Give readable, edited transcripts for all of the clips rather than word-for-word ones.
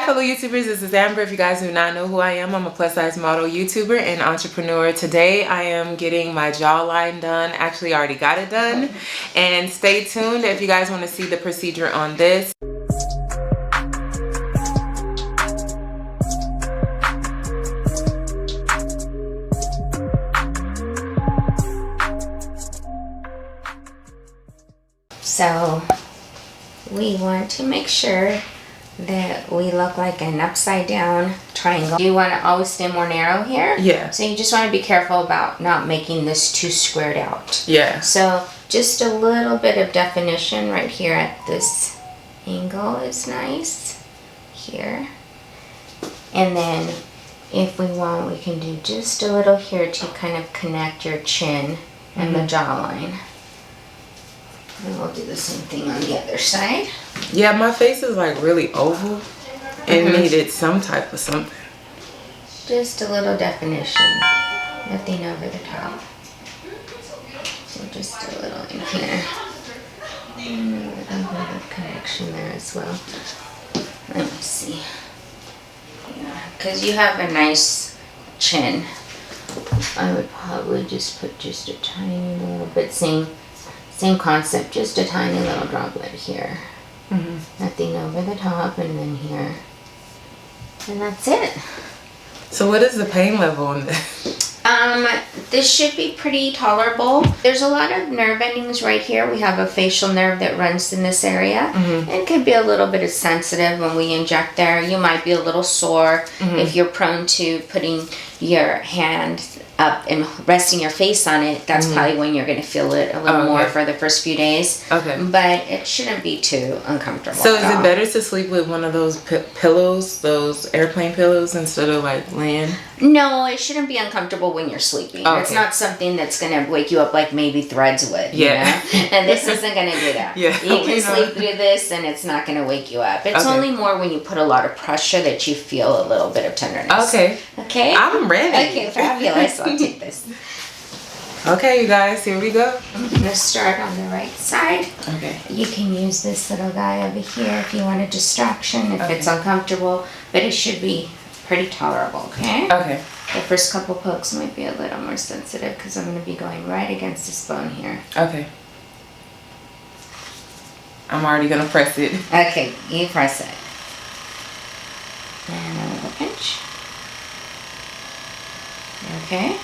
fellow YouTubers, this is Amber. If you guys do not know who I am, I'm a plus size model, YouTuber, and entrepreneur. Today I am getting my jawline done. Actually, I already got it done. And stay tuned if you guys want to see the procedure on this. So we want to make sure that we look like an upside down triangle. You want to always stay more narrow here. Yeah. So you just want to be careful about not making this too squared out. Yeah. So just a little bit of definition right here at this angle is nice. Here. And then if we want, we can do just a little here to kind of connect your chin and the jawline. And we'll do the same thing on the other side. Yeah, my face is like really oval and needed some type of something. Just a little definition. Nothing over the top. So just a little in here. And a little bit of connection there as well. Let me see. Yeah, because you have a nice chin. I would probably just put just a tiny little bit, same concept, just a tiny little droplet here. Nothing over the top, and then here. And that's it. So what is the pain level on this? This should be pretty tolerable. There's a lot of nerve endings right here. We have a facial nerve that runs in this area. It could be a little bit sensitive when we inject there. You might be a little sore if you're prone to putting your hand up and resting your face on it. That's probably when you're going to feel it a little more for the first few days. Okay. But it shouldn't be too uncomfortable. So is it better to sleep with one of those pillows, those airplane pillows, instead of like laying? No, it shouldn't be uncomfortable when you're sleeping. Okay. It's not something that's going to wake you up like maybe Threads would. Yeah. You know? And this isn't going to do that. Yeah. You can sleep through this and it's not going to wake you up. It's only more when you put a lot of pressure that you feel a little bit of tenderness. Okay. Okay? I'm ready. Okay, fabulous. I'll take this. Okay, you guys, here we go. I'm going to start on the right side. Okay. You can use this little guy over here if you want a distraction, if it's uncomfortable, but it should be pretty tolerable, okay? Okay. The first couple pokes might be a little more sensitive because I'm going to be going right against this bone here. Okay. I'm already going to press it. Okay, you press it. And a little pinch. Okay?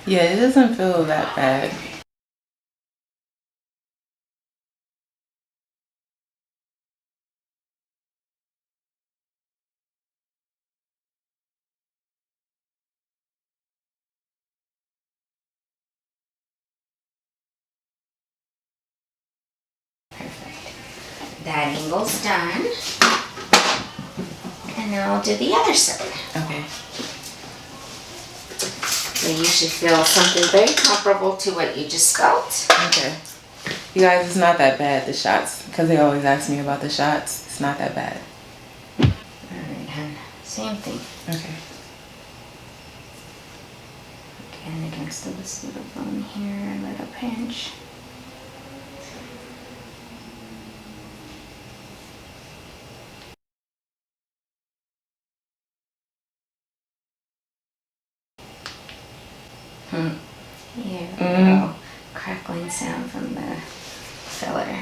Yeah, it doesn't feel that bad. Perfect. That angle's done. And now I'll do the other side. Okay. So you should feel something very comparable to what you just felt. Okay. You guys, it's not that bad, the shots. Because they always ask me about the shots. It's not that bad. Alright, hun. Same thing. Okay. Again, against this little bone here, a little pinch. Yeah, a little crackling sound from the filler.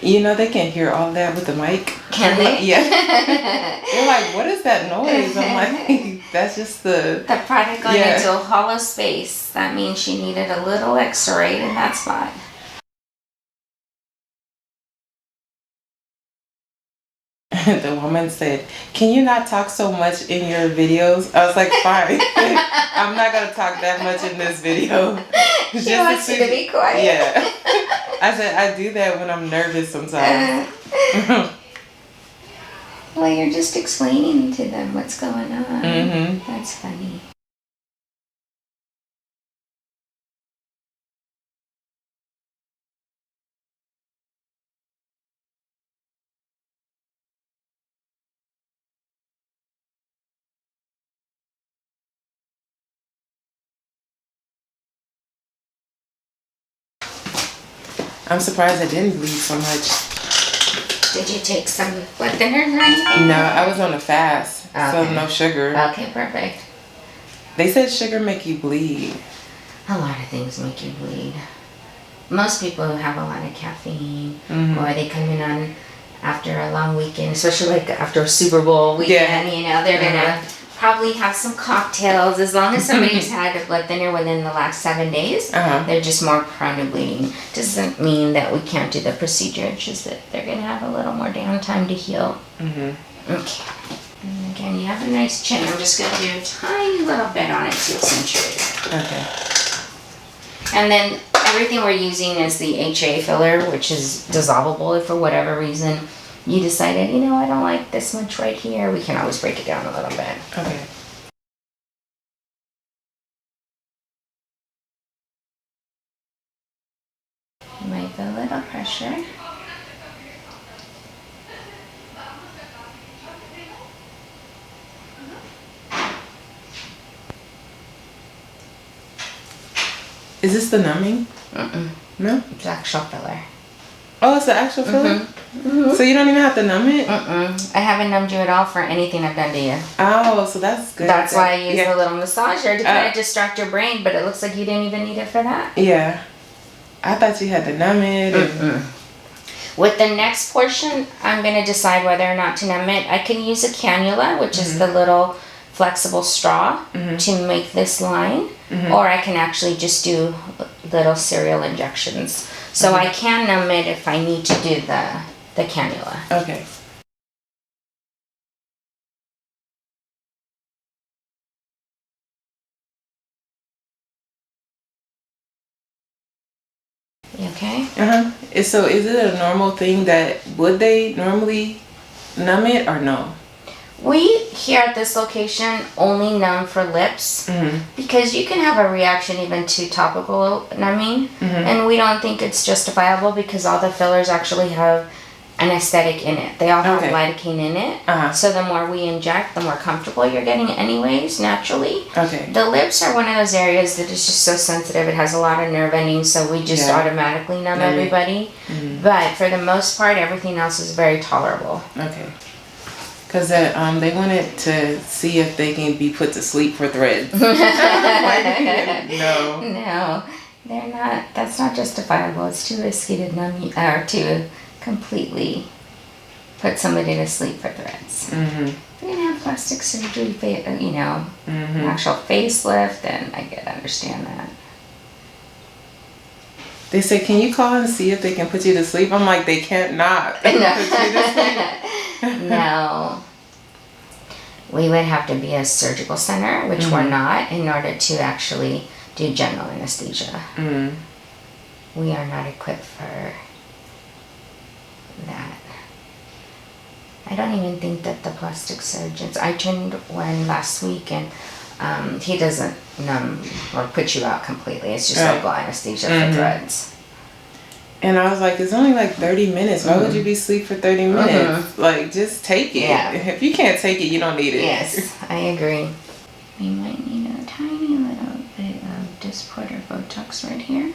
You know, they can't hear all that with the mic. Can they? Yeah. They're like, what is that noise? I'm like, that's just the product going into a hollow space. That means she needed a little X-ray in that spot. The woman said, can you not talk so much in your videos? I was like, fine. I'm not going to talk that much in this video. She wants you to be quiet. Yeah. I said, I do that when I'm nervous sometimes. Well, you're just explaining to them what's going on. That's funny. I'm surprised I didn't bleed so much. Did you take some blood thinners or anything? No, I was on a fast, Okay. so no sugar. Okay, perfect. They said sugar make you bleed. A lot of things make you bleed. Most people who have a lot of caffeine, or they come in on after a long weekend, especially like after a Super Bowl weekend, you know, they're gonna probably have some cocktails. As long as somebody's had a blood thinner within the last 7 days, they're just more prone to bleeding. Doesn't mean that we can't do the procedure. It's just that they're gonna have a little more downtime to heal. Okay. And again, you have a nice chin. I'm just gonna do a tiny little bit on it to accentuate it. Okay. And then everything we're using is the HA filler, which is dissolvable. If for whatever reason you decided, you know, I don't like this much right here, we can always break it down a little bit. Okay. You might feel a little pressure. Is this the numbing? No? It's actual filler. Oh, it's the actual filler? So you don't even have to numb it? I haven't numbed you at all for anything I've done to you. Oh, so that's good. That's why I use the little massager to kind of distract your brain, but it looks like you didn't even need it for that. Yeah. I thought you had to numb it. With the next portion, I'm going to decide whether or not to numb it. I can use a cannula, which is the little flexible straw, to make this line, or I can actually just do little serial injections. So I can numb it if I need to do the cannula. Okay. You okay? So is it a normal thing that, would they normally numb it or no? We here at this location only numb for lips because you can have a reaction even to topical numbing, and we don't think it's justifiable because all the fillers actually have anesthetic in it. They all have lidocaine in it. So the more we inject, the more comfortable you're getting anyways, naturally. The lips are one of those areas that is just so sensitive. It has a lot of nerve endings, so we just automatically numb everybody. But for the most part, everything else is very tolerable. Okay. Because they wanted to see if they can be put to sleep for threads. No, they're not. That's not justifiable. It's too risky to numb you, or to completely put somebody to sleep for threads. If you're gonna have plastic surgery, you know, an actual facelift, then I understand that. They said, can you call and see if they can put you to sleep? I'm like, they can't not put you to sleep. No. We would have to be a surgical center, which we're not, in order to actually do general anesthesia. We are not equipped for that. I don't even think that the plastic surgeons, I trained one last week, and he doesn't numb or put you out completely. It's just local anesthesia for threads. And I was like, it's only like 30 minutes. Why would you be asleep for 30 minutes? Like, just take it. If you can't take it, you don't need it. Yes, I agree. We might need a tiny little bit of Dysport or Botox right here.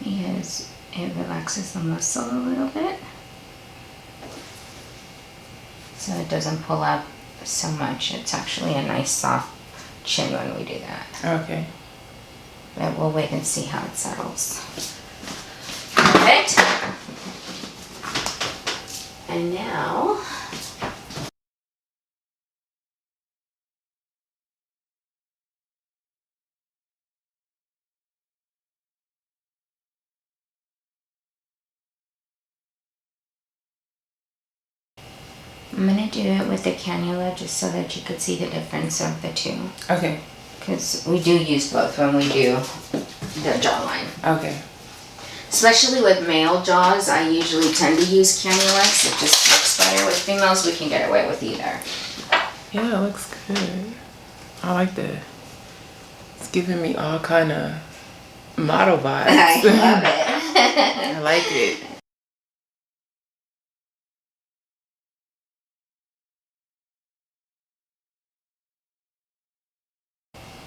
Because it relaxes the muscle a little bit. So it doesn't pull up so much. It's actually a nice soft chin when we do that. Okay. But we'll wait and see how it settles. Perfect. And now I'm going to do it with the cannula just so that you could see the difference of the two. Okay. Because we do use both when we do the jawline. Okay. Especially with male jaws, I usually tend to use Cannula. It just works better. With females, we can get away with either. Yeah, it looks good. I like that. It's giving me all kind of model vibes. I love it. I like it.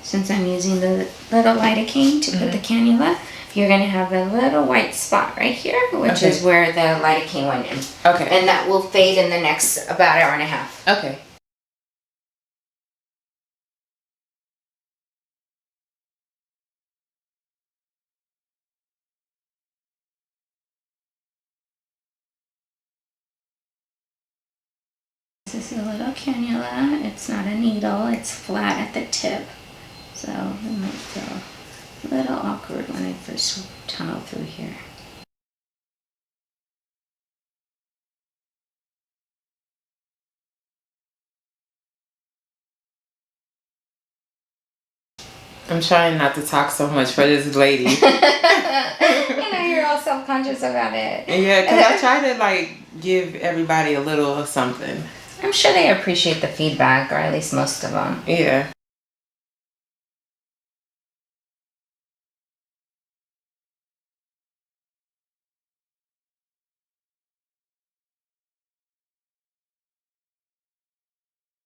Since I'm using the little lidocaine to put the cannula, you're gonna have a little white spot right here, which is where the lidocaine went in. Okay. And that will fade in the next about hour and a half. Okay. This is a little cannula. It's not a needle, it's flat at the tip. So it might feel a little awkward when I first tunnel through here. I'm trying not to talk so much for this lady. You know, you're all self-conscious about it. Yeah, because I try to like give everybody a little of something. I'm sure they appreciate the feedback, or at least most of them. Yeah.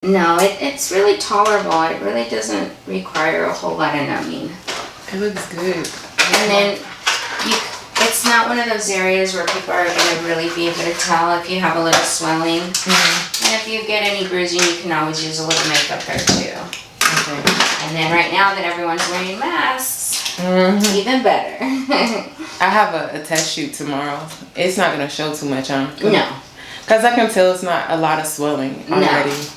No, it's really tolerable. It really doesn't require a whole lot of numbing. It looks good. And then it's not one of those areas where people are going to really be able to tell if you have a little swelling. And if you get any bruising, you can always use a little makeup there too. Okay. And then right now that everyone's wearing masks, even better. I have a test shoot tomorrow. It's not going to show too much, huh? No. Because I can tell it's not a lot of swelling already. No.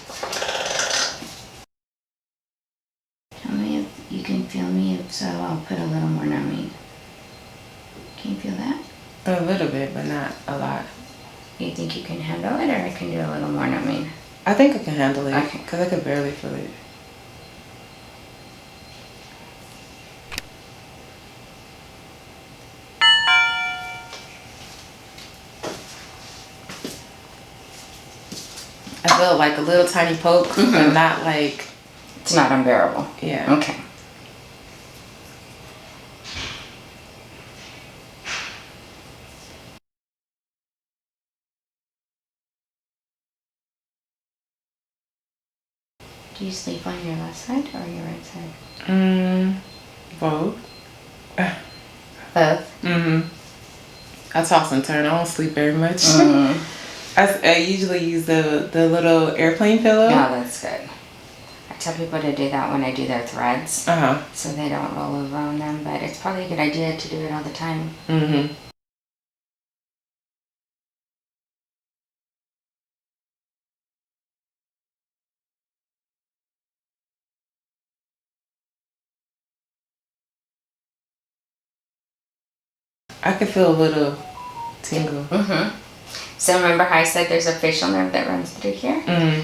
Tell me if you can feel me, if so I'll put a little more numbing. Can you feel that? A little bit, but not a lot. You think you can handle it, or I can do a little more numbing? I think I can handle it. Okay. Because I could barely feel it. I felt like a little tiny poke, but not like... It's not unbearable. Yeah. Okay. Do you sleep on your left side or your right side? Both. Both? I toss and turn. I don't sleep very much. I usually use the little airplane pillow. Oh, that's good. I tell people to do that when I do their threads. So they don't roll over on them, but it's probably a good idea to do it all the time. I can feel a little tingle. So remember how I said there's a facial nerve that runs through here?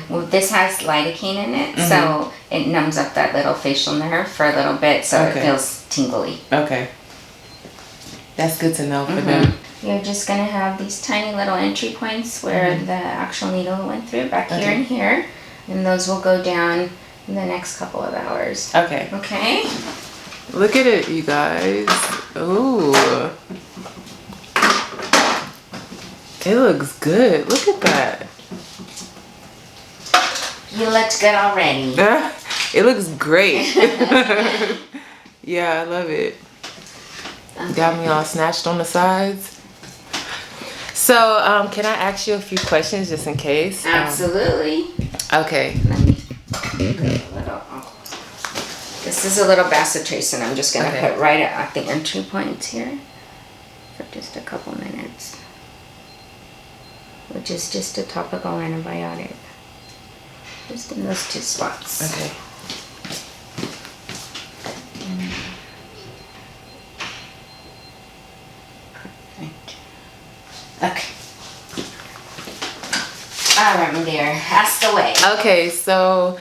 Well, this has lidocaine in it, so it numbs up that little facial nerve for a little bit, so it feels tingly. Okay. That's good to know for them. You're just going to have these tiny little entry points where the actual needle went through, back here and here, and those will go down in the next couple of hours. Okay. Okay? Look at it, you guys. Ooh. It looks good. Look at that. You looked good already. It looks great. Yeah, I love it. Got me all snatched on the sides. So, can I ask you a few questions just in case? Absolutely. Okay. Let me put a little. This is a little bacitracin. I'm just going to put right at the entry points here for just a couple minutes, which is just a topical antibiotic, just in those two spots. Okay. Perfect. Okay. All right, my dear. Ask away. Okay, so